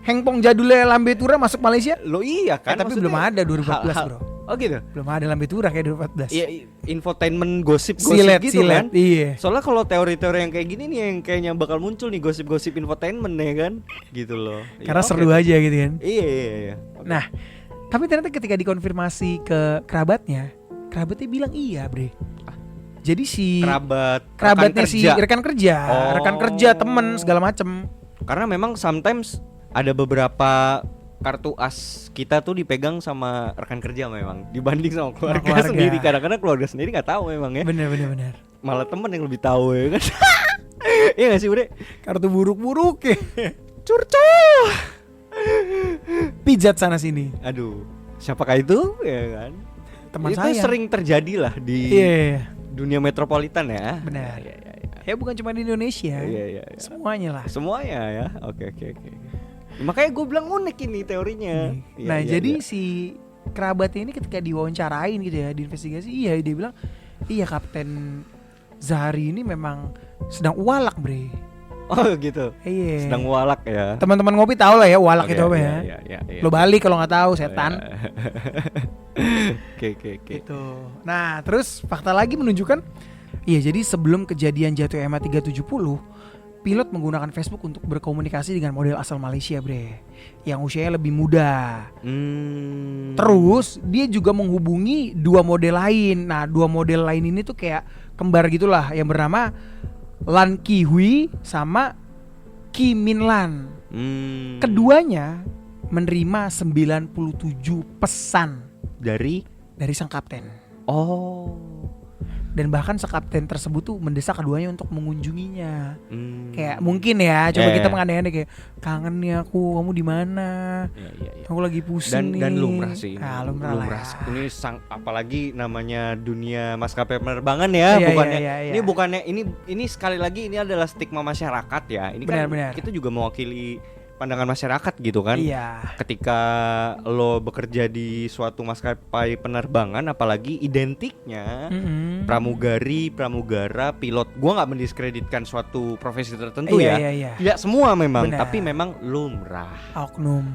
Hengpong jadulnya Lambe Tura masuk Malaysia. Lo iya kan. Tapi belum ada 2014 bro. Oh gitu. Belum ada Lambe Tura kayak 2014. Iya, infotainment gosip gitu silet, kan. Iya. Soalnya kalau teori-teori yang kayak gini nih yang kayaknya bakal muncul nih gosip-gosip infotainment ya kan. Gitu loh. Karena seru aja gitu kan. Iya. Okay. Nah, tapi ternyata ketika dikonfirmasi ke kerabatnya bilang iya, Bre. Jadi si kerabatnya si rekan kerja, temen segala macem. Karena memang sometimes ada beberapa kartu as kita tuh dipegang sama rekan kerja memang dibanding sama keluarga sendiri. Kadang-kadang keluarga sendiri nggak tahu memang ya. Bener. Malah temen yang lebih tahu ya kan. Iya gak sih Bre? Kartu buruk-buruk ya. Curcol. Pijat sana sini. Aduh, siapakah itu? Ya kan. Teman itu saya. sering terjadi lah di Iya. dunia metropolitan ya. Benar. Ya, ya, ya. Ya bukan cuma di Indonesia. Iya, iya, iya. Semuanya lah. Semuanya ya. Oke. Makanya gue bilang unik ini teorinya. Iya, Nah, iya, jadi iya. si kerabatnya ini ketika diwawancarain gitu ya, diinvestigasi, iya dia bilang, iya Kapten Zahari ini memang sedang walak, Bre. Oh gitu. Iya. Sedang walak ya. Teman-teman ngopi tahu lah ya walak Oke, itu apa iya, ya. iya. Lo balik kalau nggak tahu, setan. Oke. Gitu. Nah, terus fakta lagi menunjukkan, iya jadi sebelum kejadian jatuh MH370, pilot menggunakan Facebook untuk berkomunikasi dengan model asal Malaysia, Bre, yang usianya lebih muda. Terus dia juga menghubungi dua model lain. Nah, dua model lain ini tuh kayak kembar gitulah, yang bernama Lan Ki Hui sama Ki Min Lan. Keduanya menerima 97 pesan dari sang kapten. Oh. Dan bahkan si kapten tersebut tuh mendesak keduanya untuk mengunjunginya. Kayak mungkin ya, coba kita mengandai-andai kayak, kangen nih aku, kamu di mana? Iya. Aku lagi pusing nih. Dan lumrah sih. Nah, lumrah lah ya. Ini apalagi namanya dunia maskapai penerbangan ya, Iya, bukannya. iya. Ini bukannya ini sekali lagi ini adalah stigma masyarakat ya. Ini Benar. kan kita juga mewakili pandangan masyarakat gitu kan. Iya. Ketika lo bekerja di suatu maskapai penerbangan, apalagi identiknya pramugari, pramugara, pilot. Gua nggak mendiskreditkan suatu profesi tertentu ya. Iya. Tidak semua memang, Benar. tapi memang lumrah. Oknum.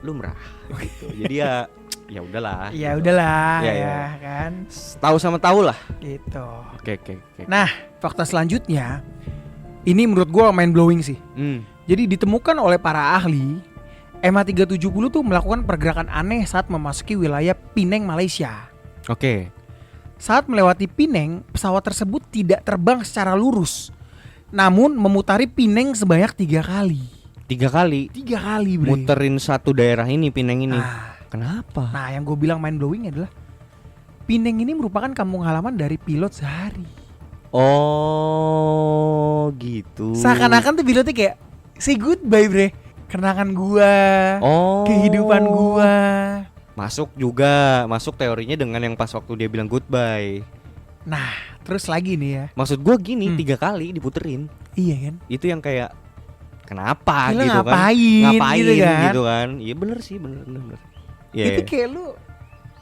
Lumrah gitu. Jadi ya udahlah. Ya gitu. udahlah Iya, ya iya. kan. Tahu sama tahu lah. Gitu. Oke. Nah, fakta selanjutnya ini menurut gua mind blowing sih. Jadi ditemukan oleh para ahli, MH370 tuh melakukan pergerakan aneh saat memasuki wilayah Penang, Malaysia. Oke. Saat melewati Penang, pesawat tersebut tidak terbang secara lurus, namun memutari Penang sebanyak 3 kali. 3 kali 3 kali, Bre. muterin satu daerah ini, Penang ini. Nah, Kenapa? nah, yang gue bilang mind blowing adalah Penang ini merupakan kampung halaman dari pilot Zahari. Oh, gitu. Seakan-akan tuh pilotnya kayak say goodbye, Bre. Kenangan gua, Oh. kehidupan gua. Masuk teorinya dengan yang pas waktu dia bilang goodbye. Nah, terus lagi nih ya. Maksud gua gini, 3 kali diputerin. Iya kan? Itu yang kayak kenapa Gila, gitu ngapain kan? gitu kan? Iya bener sih, bener. Iya. Itu kayak lu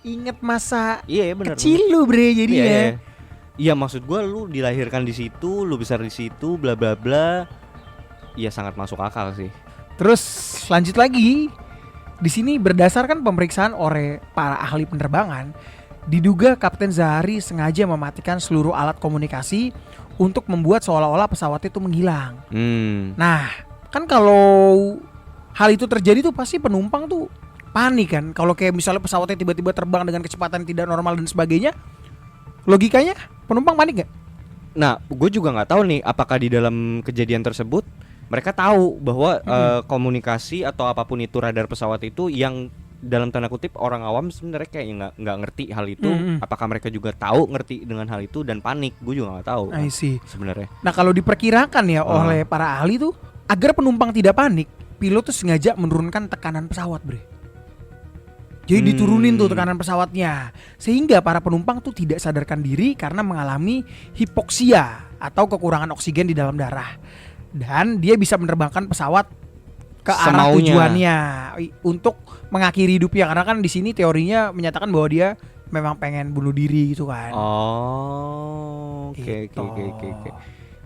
inget masa Iya bener. kecil lu, Bre, jadi Iya, ya. iya. Iya, maksud gua lu dilahirkan di situ, lu besar di situ, bla bla bla. Iya, sangat masuk akal sih. Terus lanjut lagi. Di sini berdasarkan pemeriksaan oleh para ahli penerbangan, diduga Kapten Zahari sengaja mematikan seluruh alat komunikasi untuk membuat seolah-olah pesawat itu menghilang. Nah, kan kalau hal itu terjadi tuh pasti penumpang tuh panik kan. Kalau kayak misalnya pesawatnya tiba-tiba terbang dengan kecepatan tidak normal dan sebagainya, logikanya penumpang panik gak? Nah, gue juga nggak tahu nih apakah di dalam kejadian tersebut mereka tahu bahwa komunikasi atau apapun itu radar pesawat itu yang dalam tanda kutip orang awam sebenarnya kayak nggak ngerti hal itu. Apakah mereka juga tahu ngerti dengan hal itu dan panik? Gue juga nggak tahu. I see. Sebenarnya. Nah, kalau diperkirakan ya oleh para ahli tuh, agar penumpang tidak panik, pilot tuh sengaja menurunkan tekanan pesawat, Bre. Jadi diturunin tuh tekanan pesawatnya, sehingga para penumpang tuh tidak sadarkan diri karena mengalami hipoksia atau kekurangan oksigen di dalam darah. Dan dia bisa menerbangkan pesawat ke arah Semaunya. tujuannya untuk mengakhiri hidupnya, karena kan di sini teorinya menyatakan bahwa dia memang pengen bunuh diri gitu kan. Oh, oke. Gitu.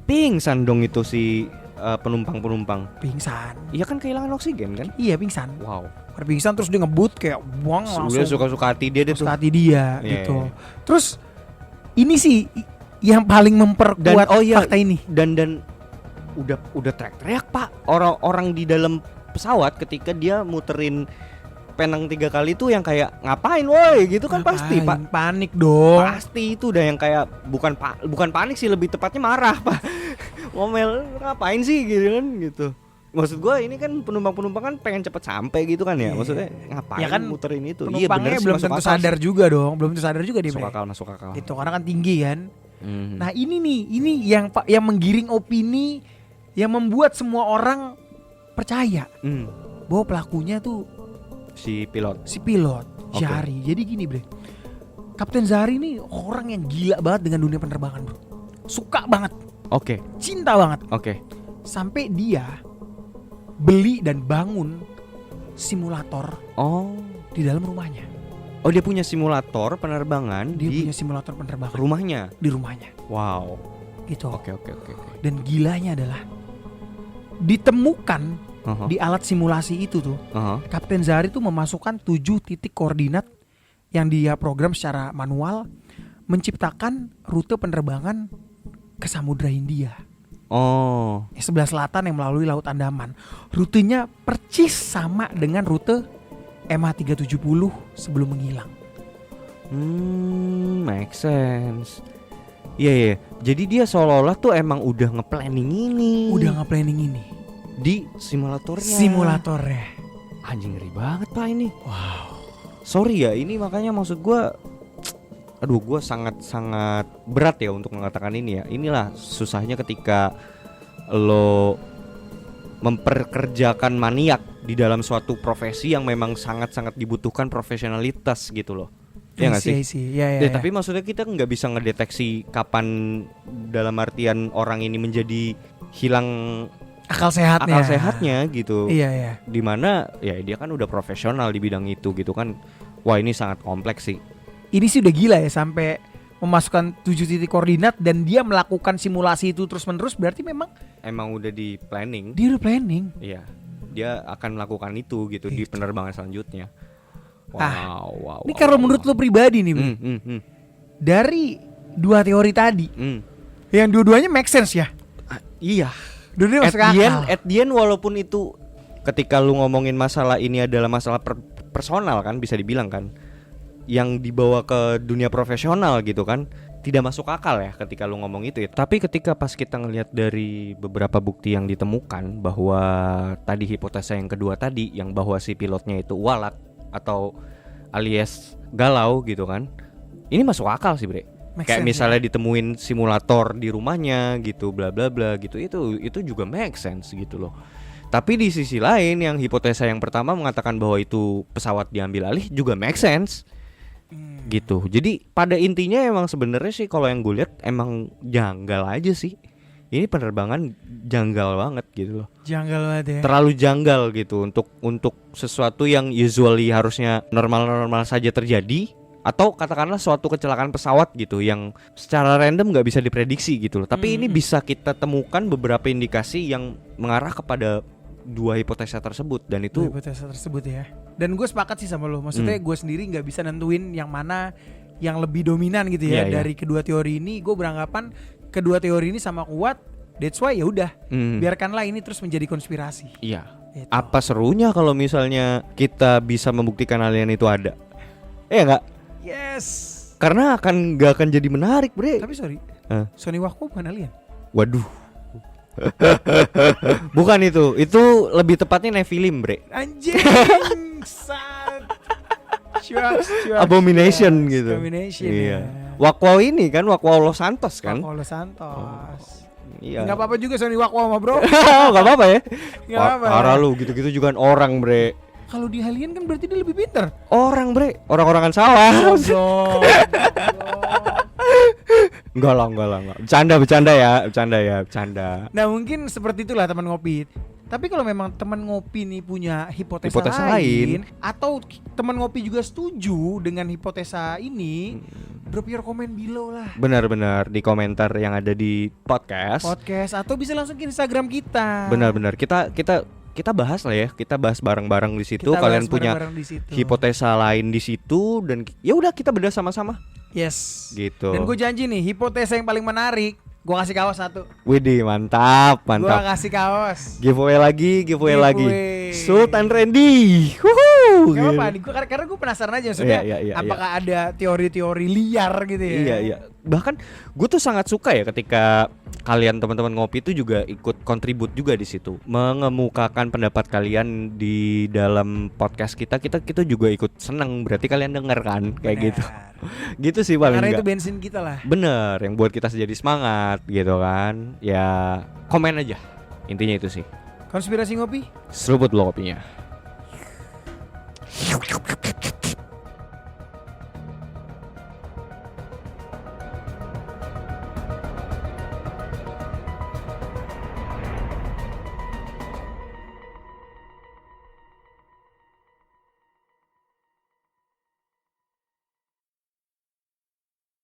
Pingsan dong itu si penumpang. Pingsan. Iya kan kehilangan oksigen kan? Iya, pingsan. Wow. Pingsan terus dia ngebut kayak buang langsung. Udah suka-suka hati dia deh tuh. Suka hati dia Iya, gitu. iya. Terus ini sih yang paling memperkuat fakta ini. Dan udah teriak-teriak, Pak. Orang-orang di dalam pesawat ketika dia muterin Penang 3 kali tuh yang kayak ngapain woi gitu kan. Pasti Pak. Panik dong. Pasti itu udah yang kayak bukan panik sih, lebih tepatnya marah, Pak. Ngomel, ngapain sih gitu kan gitu. Maksud gue ini kan penumpang kan pengen cepet sampai gitu kan ya. Maksudnya ngapain Ya kan, muterin itu. Penumpangnya belum tentu sadar juga dong. Belum tentu sadar juga dia. Masuk akal. Itu karena kan tinggi kan. Nah, ini yang menggiring opini yang membuat semua orang percaya Hmm. bahwa pelakunya tuh Si pilot. Oke. Zahri. Jadi gini bre, Kapten Zahri ini orang yang gila banget dengan dunia penerbangan bro. Suka banget, Oke. cinta banget. Oke. Sampai dia beli dan bangun simulator Oh. di dalam rumahnya. Oh, dia punya simulator penerbangan Dia di punya simulator penerbangan rumahnya. di rumahnya Wow. gitu. Oke. Dan gilanya adalah ditemukan Aha. di alat simulasi itu tuh, Aha. Kapten Zahri tuh memasukkan 7 titik koordinat yang dia program secara manual, menciptakan rute penerbangan ke Samudra Hindia, Oh. sebelah selatan yang melalui Laut Andaman. Rutenya percis sama dengan rute MH370 sebelum menghilang. Make sense. Iya. Jadi dia seolah-olah tuh emang udah nge-planning ini. Udah nge-planning ini Di simulatornya. simulatornya. Anjing, ngeri banget Pak ini. Wow. Sorry ya, ini makanya maksud gue, aduh, gue sangat berat ya untuk mengatakan ini ya. Inilah susahnya ketika lo memperkerjakan maniak di dalam suatu profesi yang memang sangat dibutuhkan profesionalitas gitu loh. Ya nggak sih? Ya, Tapi maksudnya kita nggak bisa ngedeteksi kapan dalam artian orang ini menjadi hilang akal sehatnya gitu. Iya. Dimana ya dia kan udah profesional di bidang itu gitu kan. Wah, ini sangat kompleks sih. Ini sih udah gila ya, sampai memasukkan 7 titik koordinat dan dia melakukan simulasi itu terus-menerus, berarti memang Emang udah di planning. dia udah planning. Iya. Dia akan melakukan itu gitu di Gitu. penerbangan selanjutnya. Ah, Wow. Ini kalau menurut lo pribadi nih, Bro, dari 2 teori tadi, yang dua-duanya make sense ya. Iya. Dua-duanya masuk akal. At the end walaupun itu ketika lu ngomongin masalah ini adalah masalah personal kan, bisa dibilang kan, yang dibawa ke dunia profesional gitu kan, tidak masuk akal ya ketika lu ngomong itu ya. Tapi ketika pas kita ngelihat dari beberapa bukti yang ditemukan, bahwa tadi hipotesa yang kedua tadi, yang bahwa si pilotnya itu walak atau alias galau gitu kan, ini masuk akal sih bre. Make Kayak sense, misalnya ditemuin simulator di rumahnya gitu, bla bla bla gitu, itu juga make sense gitu loh. Tapi di sisi lain, yang hipotesa yang pertama mengatakan bahwa itu pesawat diambil alih juga make sense gitu. Jadi pada intinya emang sebenarnya sih kalau yang gue lihat emang janggal aja sih. Ini penerbangan janggal banget gitu loh. Janggal banget ya. Terlalu janggal gitu untuk sesuatu yang usually harusnya normal-normal saja terjadi, atau katakanlah suatu kecelakaan pesawat gitu yang secara random nggak bisa diprediksi gitu loh. Tapi ini bisa kita temukan beberapa indikasi yang mengarah kepada dua hipotesa tersebut, dan itu hipotesa tersebut ya. Dan gue sepakat sih sama lo. Maksudnya gue sendiri nggak bisa nentuin yang mana yang lebih dominan gitu ya. Iya, iya. Dari kedua teori ini, gue beranggapan kedua teori ini sama kuat. That's why ya udah, biarkanlah ini terus menjadi konspirasi. iya. Gitu. Apa serunya kalau misalnya kita bisa membuktikan alien itu ada? Nggak? Yes. Karena nggak akan jadi menarik, bre. Tapi sorry, Hah? Sony Wako bukan alien. Waduh. Bukan itu lebih tepatnya Nephilim, bre. Anjing. Abomination Shucks. gitu. Abomination Iya. ya. Wakwau ini kan, Wakwau Los Santos kan? Wako Los Santos. Iya. Nggak apa-apa juga Sony Wako sama bro. Gak apa-apa ya. Nggak apa-apa. Parah lu, gitu-gitu juga orang, bre. Kalau di alien kan berarti dia lebih pintar. Orang, bre. Orang-orangan sawah. Bodoh. Enggak lah. Bercanda ya. Nah mungkin seperti itulah teman ngopi. Tapi kalau memang teman ngopi nih punya hipotesa lain, atau teman ngopi juga setuju dengan hipotesa ini, drop your comment below lah. Benar-benar di komentar yang ada di podcast. Atau bisa langsung ke Instagram kita. Benar-benar. Kita bahas lah ya. Kita bahas bareng-bareng di situ. Kita Kalian bahas punya bareng-bareng di situ. hipotesa lain di situ, dan ya udah kita bedah sama-sama. Yes. Gitu. Dan gue janji nih, hipotesa yang paling menarik, gue kasih kaos 1. Widih, mantap. Gue kasih kaos. Giveaway lagi. Giveaway. Sultan Randy. Wuhu. Gak apa-apa nih, karena gue penasaran aja maksudnya. Iya. Apakah ada teori-teori liar gitu ya? Iya. Bahkan gue tuh sangat suka ya ketika kalian teman-teman ngopi itu juga ikut kontribut juga di situ, mengemukakan pendapat kalian di dalam podcast kita juga ikut seneng. Berarti kalian denger kan kayak Benar. gitu. Gitu sih paling Karena enggak. itu bensin kita lah. Bener, yang buat kita jadi semangat gitu kan. Ya komen aja Intinya itu sih. Konspirasi ngopi. Seruput lo kopinya.